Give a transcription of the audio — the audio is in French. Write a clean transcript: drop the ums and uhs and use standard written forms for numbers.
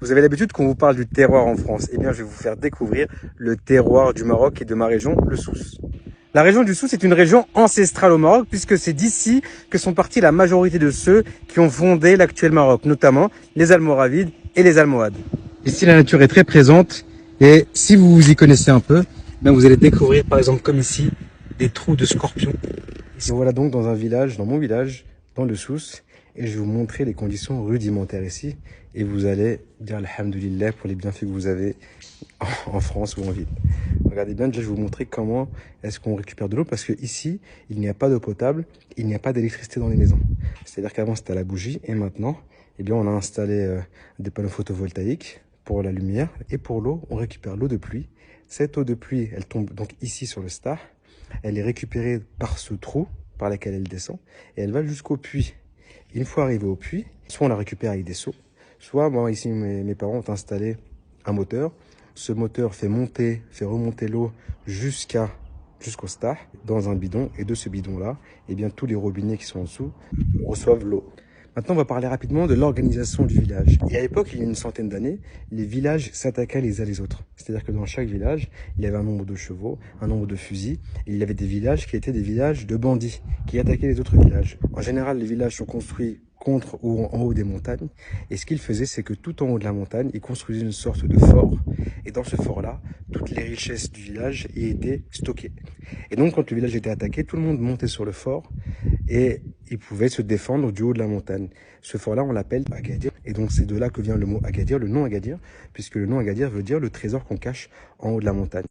Vous avez l'habitude qu'on vous parle du terroir en France. Eh bien, je vais vous faire découvrir le terroir du Maroc et de ma région, le Souss. La région du Souss est une région ancestrale au Maroc puisque c'est d'ici que sont partis la majorité de ceux qui ont fondé l'actuel Maroc, notamment les Almoravides et les Almohades. Ici, la nature est très présente et si vous vous y connaissez un peu, ben vous allez découvrir par exemple comme ici des trous de scorpions. Ici, voilà donc dans un village, dans mon village, dans le Souss, et je vais vous montrer les conditions rudimentaires ici et vous allez dire alhamdoulilah pour les bienfaits que vous avez en France ou en ville. Regardez bien, déjà je vais vous montrer comment est-ce qu'on récupère de l'eau parce que ici il n'y a pas d'eau potable, il n'y a pas d'électricité dans les maisons. C'est-à-dire qu'avant c'était à la bougie et maintenant eh bien, on a installé des panneaux photovoltaïques pour la lumière et pour l'eau, on récupère l'eau de pluie. Cette eau de pluie, elle tombe donc ici sur le star, elle est récupérée par ce trou par lequel elle descend et elle va jusqu'au puits. Une fois arrivée au puits, soit on la récupère avec des seaux, soit moi ici mes parents ont installé un moteur. Ce moteur fait remonter l'eau jusqu'au star dans un bidon et de ce bidon là, eh bien tous les robinets qui sont en dessous reçoivent l'eau. Maintenant, on va parler rapidement de l'organisation du village. Et à l'époque, il y a une centaine d'années, les villages s'attaquaient les uns les autres. C'est-à-dire que dans chaque village, il y avait un nombre de chevaux, un nombre de fusils. Et il y avait des villages qui étaient des villages de bandits, qui attaquaient les autres villages. En général, les villages sont construits contre ou en haut des montagnes. Et ce qu'ils faisaient, c'est que tout en haut de la montagne, ils construisaient une sorte de fort. Et dans ce fort-là, toutes les richesses du village y étaient stockées. Et donc, quand le village était attaqué, tout le monde montait sur le fort et ils pouvaient se défendre du haut de la montagne. Ce fort-là, on l'appelle Agadir. Et donc, c'est de là que vient le mot Agadir, le nom Agadir, puisque le nom Agadir veut dire le trésor qu'on cache en haut de la montagne.